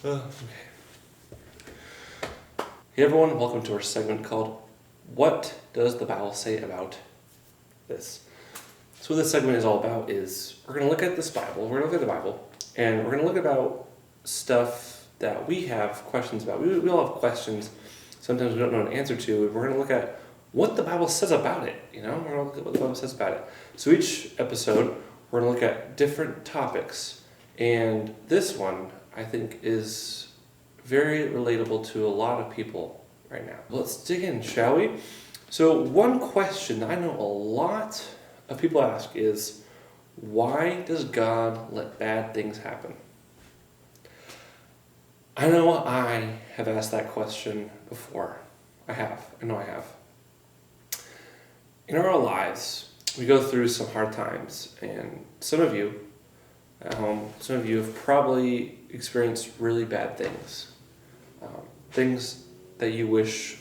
Okay. Hey everyone, welcome to our segment called What Does the Bible Say About This? So what this segment is all about is we're going to look at this Bible, we're going to look at the Bible, and we're going to look about stuff that we have questions about. We all have questions sometimes we don't know an answer to, and we're going to look at what the Bible says about it, We're going to look at what the Bible says about it. So each episode, we're going to look at different topics, and this one, I think, is very relatable to a lot of people right now. Let's dig in, shall we? So one question that I know a lot of people ask is, why does God let bad things happen? I know I have asked that question before. I know I have. In our lives, we go through some hard times, and some of you at home, some of you have probably experienced really bad things. Things that you wish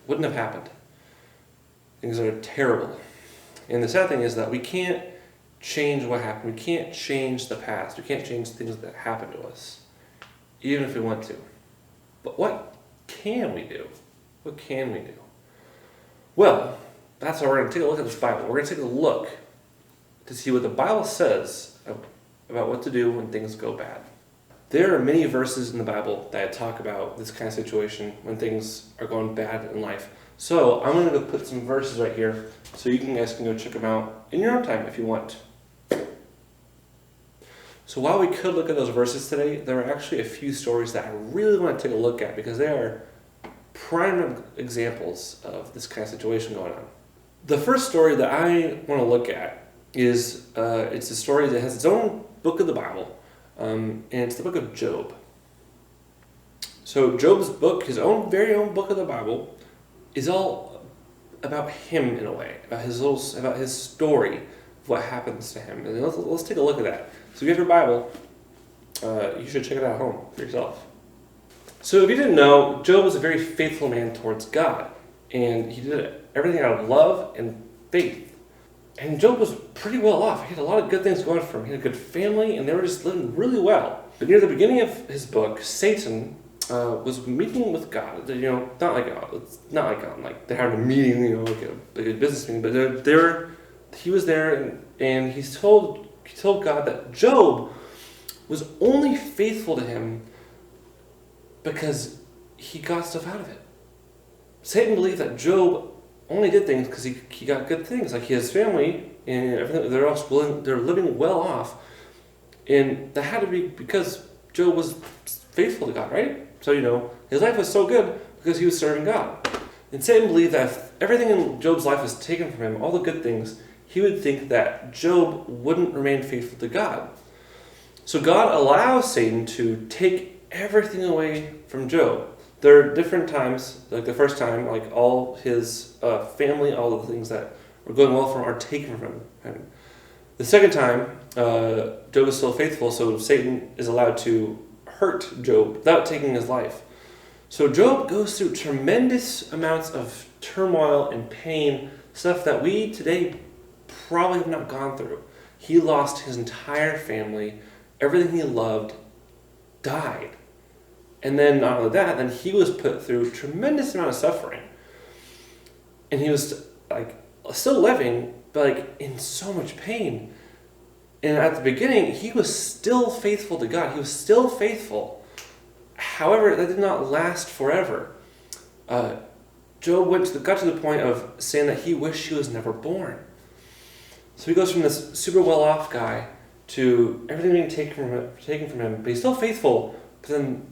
wouldn't have happened. Things that are terrible. And the sad thing is that we can't change what happened. We can't change the past. We can't change things that happened to us, even if we want to. But what can we do? What can we do? Well, that's why we're going to take a look at this Bible. We're going to take a look to see what the Bible says about what to do when things go bad. There are many verses in the Bible that talk about this kind of situation when things are going bad in life. So I'm going to go put some verses right here so you guys can go check them out in your own time if you want. So while we could look at those verses today, there are actually a few stories that I really want to take a look at because they are prime examples of this kind of situation going on. The first story that I want to look at is it's a story that has its own book of the Bible. And it's the book of Job. So Job's book, his very own book of the Bible, is all about him in a way, about his story of what happens to him. And let's take a look at that. So if you have your Bible, you should check it out at home for yourself. So if you didn't know, Job was a very faithful man towards God, and he did everything out of love and faith. And Job was pretty well off. He had a lot of good things going for him. He had a good family, and they were just living really well. But near the beginning of his book, Satan was meeting with God. Not like God, like they're having a meeting, like a business meeting. But he was there, and he told God that Job was only faithful to him because he got stuff out of it. Satan believed that Job only did things because he got good things, like his family and everything. They're living well off, and that had to be because Job was faithful to God, right? So his life was so good because he was serving God. And Satan believed that if everything in Job's life was taken from him, all the good things, he would think that Job wouldn't remain faithful to God. So God allows Satan to take everything away from Job. There are different times, like the first time, like all his family, all the things that were going well for him are taken from him. The second time, Job is still faithful, so Satan is allowed to hurt Job without taking his life. So Job goes through tremendous amounts of turmoil and pain, stuff that we today probably have not gone through. He lost his entire family, everything he loved died. And then not only that, then he was put through a tremendous amount of suffering. And he was still living, but in so much pain. And at the beginning, he was still faithful to God. He was still faithful. However, that did not last forever. Job got to the point of saying that he wished he was never born. So he goes from this super well-off guy to everything being taken from him, but he's still faithful. But then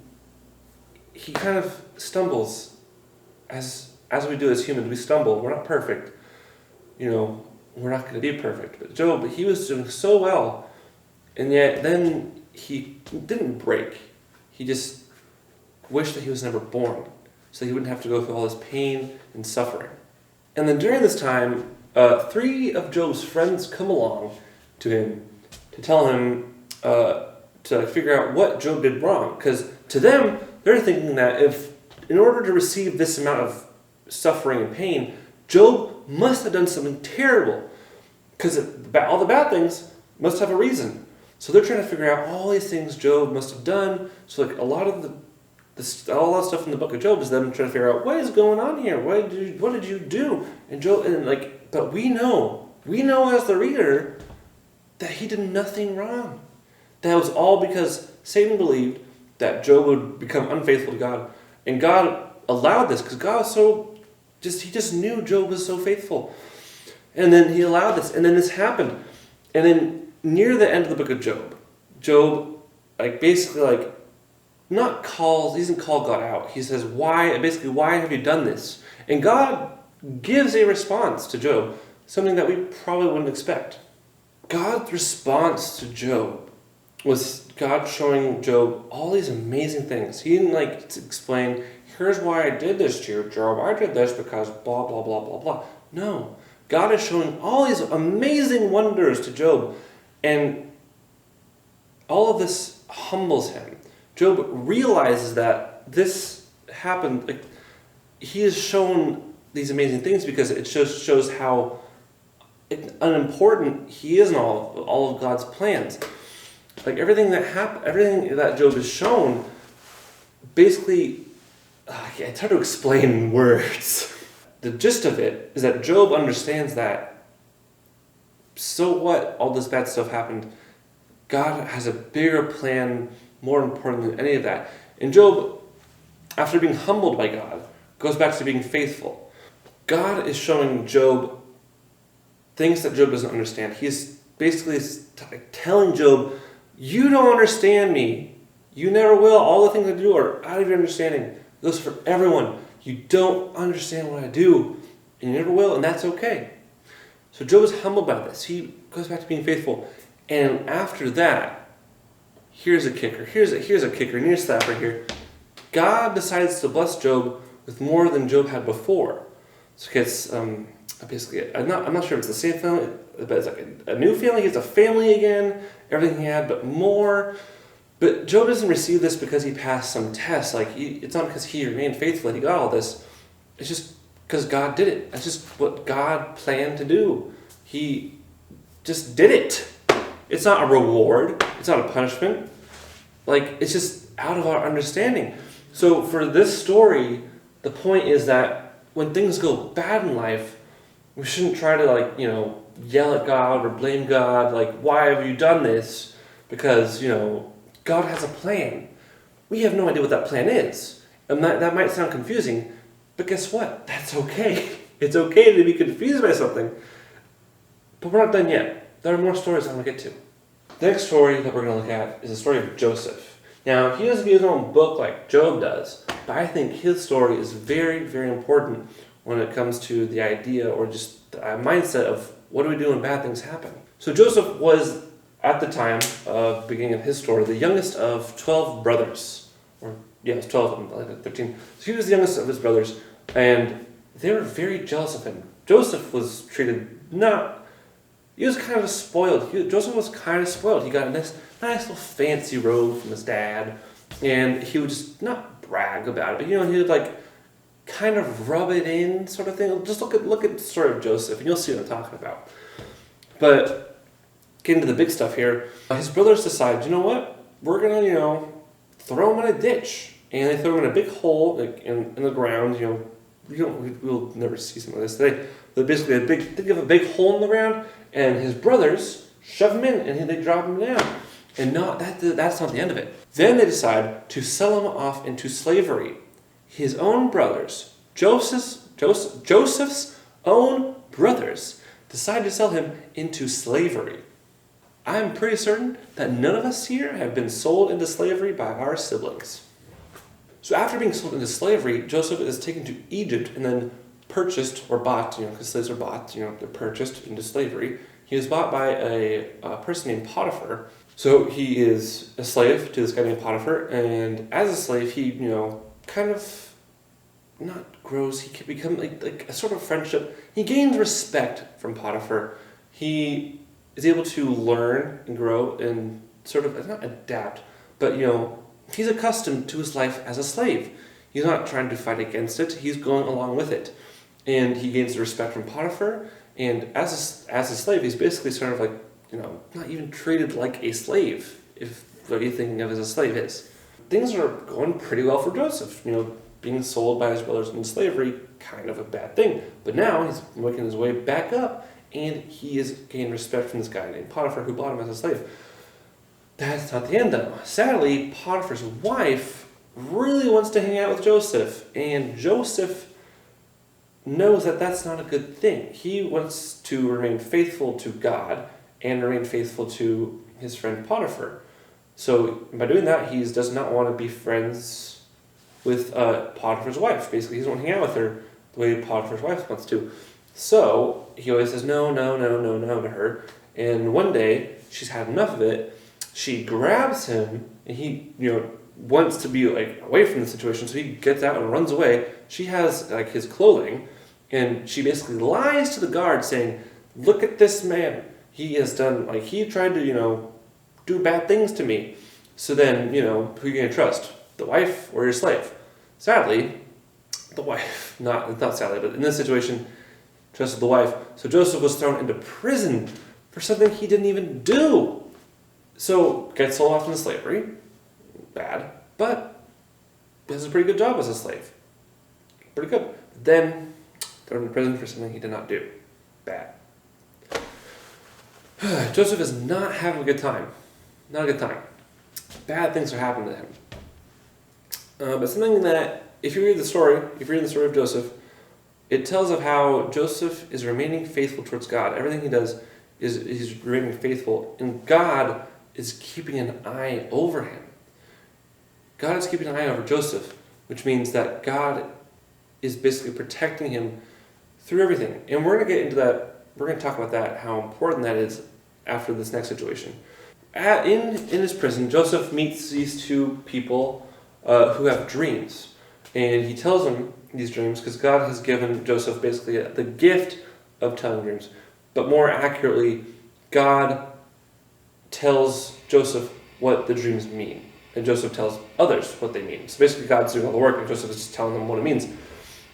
he kind of stumbles, as we do as humans. We stumble. We're not perfect. We're not going to be perfect. But Job, he was doing so well, and yet then he didn't break. He just wished that he was never born, so he wouldn't have to go through all this pain and suffering. And then during this time, 3 of Job's friends come along to him to tell him to figure out what Job did wrong, because to them, they're thinking that in order to receive this amount of suffering and pain, Job must have done something terrible, because all the bad things must have a reason. So they're trying to figure out all these things Job must have done. So like a lot of all that stuff in the book of Job is them trying to figure out what is going on here. What did you do? And Job, but we know as the reader that he did nothing wrong. That was all because Satan believed that Job would become unfaithful to God, and God allowed this because God was he just knew Job was so faithful, and then he allowed this, and then this happened, and then near the end of the book of Job basically he doesn't call God out. He says, why have you done this? And God gives a response to Job, something that we probably wouldn't expect. God's response to Job was God showing Job all these amazing things. He didn't explain, here's why I did this to you, Job. I did this because blah, blah, blah, blah, blah. No. God is showing all these amazing wonders to Job, and all of this humbles him. Job realizes that this happened. He is shown these amazing things because it shows how unimportant he is in all of God's plans. Everything that Job is shown, basically, it's hard to explain in words. The gist of it is that Job understands that, so what, all this bad stuff happened, God has a bigger plan, more important than any of that. And Job, after being humbled by God, goes back to being faithful. God is showing Job things that Job doesn't understand. He's basically telling Job, you don't understand me. You never will. All the things I do are out of your understanding. It goes for everyone. You don't understand what I do, and you never will, and that's okay. So Job is humbled by this. He goes back to being faithful. And after that, here's a kicker. Here's a kicker. And here's a slapper here. God decides to bless Job with more than Job had before. So it's basically, I'm not sure if it's the same family, but it's a new family. He has a family again, everything he had, but more. But Job doesn't receive this because he passed some test. It's not because he remained faithful that he got all this. It's just because God did it. That's just what God planned to do. He just did it. It's not a reward. It's not a punishment. It's just out of our understanding. So for this story, the point is that when things go bad in life, we shouldn't try to yell at God or blame God, why have you done this? Because, God has a plan. We have no idea what that plan is. And that might sound confusing, but guess what? That's okay. It's okay to be confused by something. But we're not done yet. There are more stories I'm going to get to. The next story that we're going to look at is the story of Joseph. Now, he doesn't get his own book like Job does, but I think his story is very, very important when it comes to the idea or just the mindset of what do we do when bad things happen. So Joseph was, at the time of beginning of his story, the youngest of 12 brothers. It was 12 of them, 13. So he was the youngest of his brothers, and they were very jealous of him. Joseph was he was kind of spoiled. Joseph was kind of spoiled. He got a nice little fancy robe from his dad, and he would just not brag about it, but he would kind of rub it in, sort of thing. Just look at the story of Joseph, and you'll see what I'm talking about. But getting to the big stuff here, his brothers decide, you know what? We're gonna, throw him in a ditch, and they throw him in a big hole in the ground. We'll never see something like this today. But basically, they give a big hole in the ground, and his brothers shove him in, and they drop him down. And that's not the end of it. Then they decide to sell him off into slavery. His own brothers, Joseph's own brothers, decide to sell him into slavery. I'm pretty certain that none of us here have been sold into slavery by our siblings. So after being sold into slavery, Joseph is taken to Egypt and then purchased or bought, because slaves are bought, they're purchased into slavery. He was bought by a person named Potiphar. So he is a slave to this guy named Potiphar, and as a slave, he, kind of not grows, he can become like a sort of friendship. He gains respect from Potiphar. He is able to learn and grow and sort of, not adapt, but he's accustomed to his life as a slave. He's not trying to fight against it, he's going along with it. And he gains the respect from Potiphar, and as a slave, he's basically sort of not even treated like a slave, if what you think of as a slave is. Things are going pretty well for Joseph. Being sold by his brothers into slavery, kind of a bad thing. But now he's making his way back up, and he is gaining respect from this guy named Potiphar who bought him as a slave. That's not the end, though. Sadly, Potiphar's wife really wants to hang out with Joseph, and Joseph knows that that's not a good thing. He wants to remain faithful to God and remain faithful to his friend Potiphar. So by doing that, he does not want to be friends with Potiphar's wife. Basically, he doesn't want to hang out with her the way Potiphar's wife wants to. So he always says no to her. And one day, she's had enough of it. She grabs him, and he wants to be away from the situation. So he gets out and runs away. She has his clothing, and she basically lies to the guard, saying, "Look at this man. He has done he tried to do bad things to me." So then, who are you going to trust? The wife or your slave? Sadly, the wife. Not sadly, but in this situation, trusted the wife. So Joseph was thrown into prison for something he didn't even do. So, gets sold off into slavery. Bad. But does a pretty good job as a slave. Pretty good. Then, thrown into prison for something he did not do. Bad. Joseph is not having a good time. Not a good time. Bad things are happening to him. But something that, if you read the story of Joseph, it tells of how Joseph is remaining faithful towards God. Everything he does is he's remaining faithful, and God is keeping an eye over him. God is keeping an eye over Joseph, which means that God is basically protecting him through everything. And we're going to get into that. We're going to talk about that, how important that is after this next situation. In his prison, Joseph meets these two people who have dreams. And he tells them these dreams because God has given Joseph basically the gift of telling dreams. But more accurately, God tells Joseph what the dreams mean. And Joseph tells others what they mean. So basically God's doing all the work and Joseph is just telling them what it means.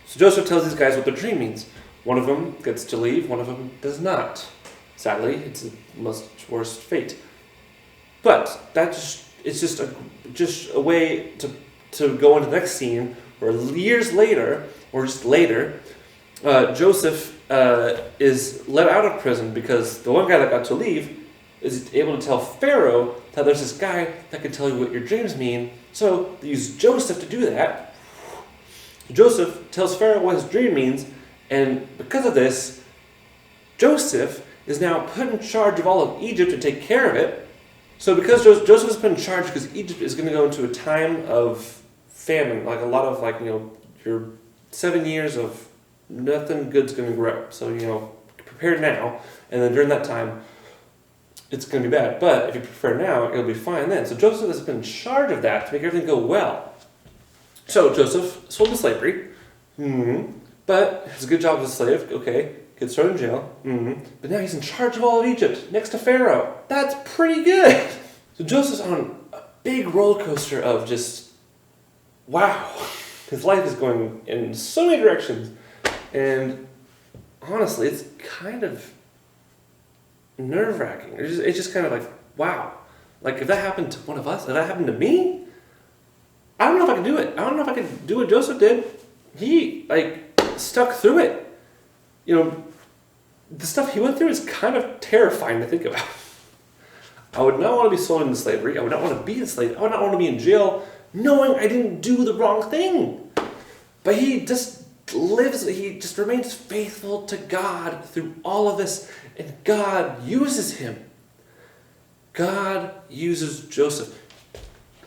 So Joseph tells these guys what the dream means. One of them gets to leave, one of them does not. Sadly, it's a much worse fate. But it's just a way to go into the next scene where years later, or just later, Joseph is let out of prison because the one guy that got to leave is able to tell Pharaoh that there's this guy that can tell you what your dreams mean. So they use Joseph to do that. Joseph tells Pharaoh what his dream means, and because of this, Joseph is now put in charge of all of Egypt to take care of it. So because Joseph is put in charge because Egypt is going to go into a time of famine, like a lot of your 7 years of nothing good's going to grow. So prepare now, and then during that time, it's going to be bad. But if you prepare now, it'll be fine then. So Joseph has been in charge of that to make everything go well. So Joseph sold to slavery, but has a good job as a slave. Okay, gets thrown in jail. But now he's in charge of all of Egypt, next to Pharaoh. That's pretty good. So Joseph's on a big roller coaster of just, wow. His life is going in so many directions. And honestly, it's kind of nerve-wracking. It's just kind of like, wow. Like, if that happened to one of us, if that happened to me, I don't know if I could do it. I don't know if I could do what Joseph did. He, stuck through it. The stuff he went through is kind of terrifying to think about. I would not want to be sold into slavery. I would not want to be a slave. I would not want to be in jail knowing I didn't do the wrong thing. But he just remains faithful to God through all of this, and God uses him. God uses Joseph.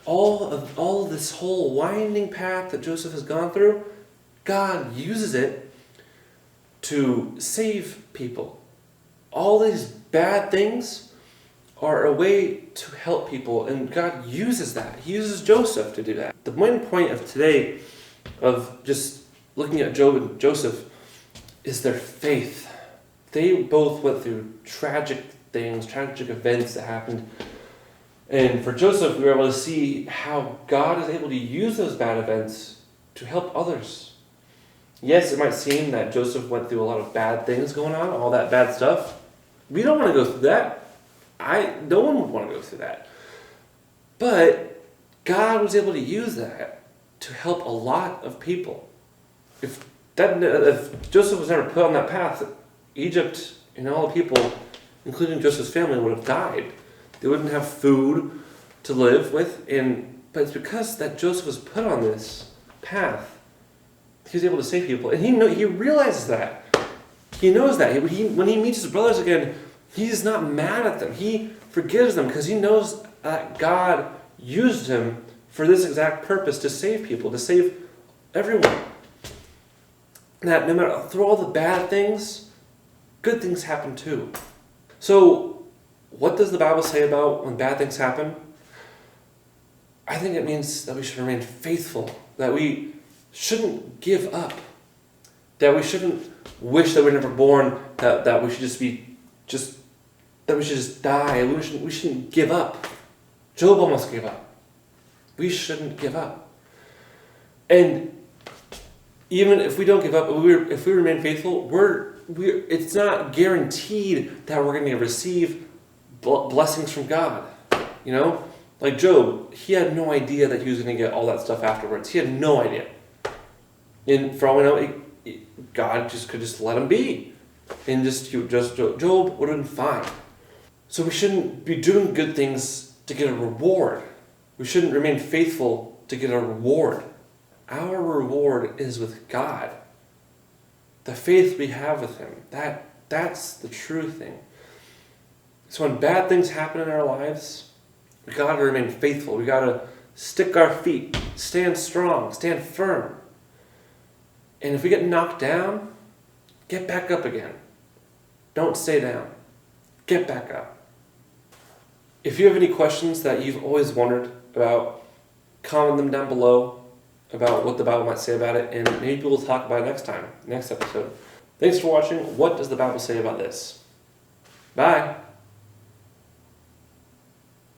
All of this whole winding path that Joseph has gone through, God uses it to save people. All these bad things are a way to help people, and God uses that. He uses Joseph to do that. The main point of today, of just looking at Job and Joseph, is their faith. They both went through tragic things, tragic events that happened. And for Joseph, we were able to see how God is able to use those bad events to help others. Yes, it might seem that Joseph went through a lot of bad things going on, all that bad stuff. We don't want to go through that. No one would want to go through that. But God was able to use that to help a lot of people. If Joseph was never put on that path, Egypt and all the people, including Joseph's family, would have died. They wouldn't have food to live with, but it's because that Joseph was put on this path, he was able to save people, and he realizes that. He knows that. When he meets his brothers again, he's not mad at them. He forgives them because he knows that God used him for this exact purpose, to save people, to save everyone. That no matter, through all the bad things, good things happen too. So, what does the Bible say about when bad things happen? I think it means that we should remain faithful, that we shouldn't give up, that we shouldn't wish that we were never born, that we should that we should just die. We shouldn't give up. Job almost gave up. We shouldn't give up. And even if we don't give up, if we remain faithful, it's not guaranteed that we're going to receive blessings from God. You know? Like Job, he had no idea that he was going to get all that stuff afterwards. He had no idea. And for all we know, God could just let him be. And Job would have been fine. So we shouldn't be doing good things to get a reward. We shouldn't remain faithful to get a reward. Our reward is with God. The faith we have with him, that's the true thing. So when bad things happen in our lives, we got to remain faithful. We got to stick our feet, stand strong, stand firm. And if we get knocked down, get back up again. Don't stay down. Get back up. If you have any questions that you've always wondered about, comment them down below about what the Bible might say about it, and maybe we'll talk about it next episode. Thanks for watching. What does the Bible say about this? Bye.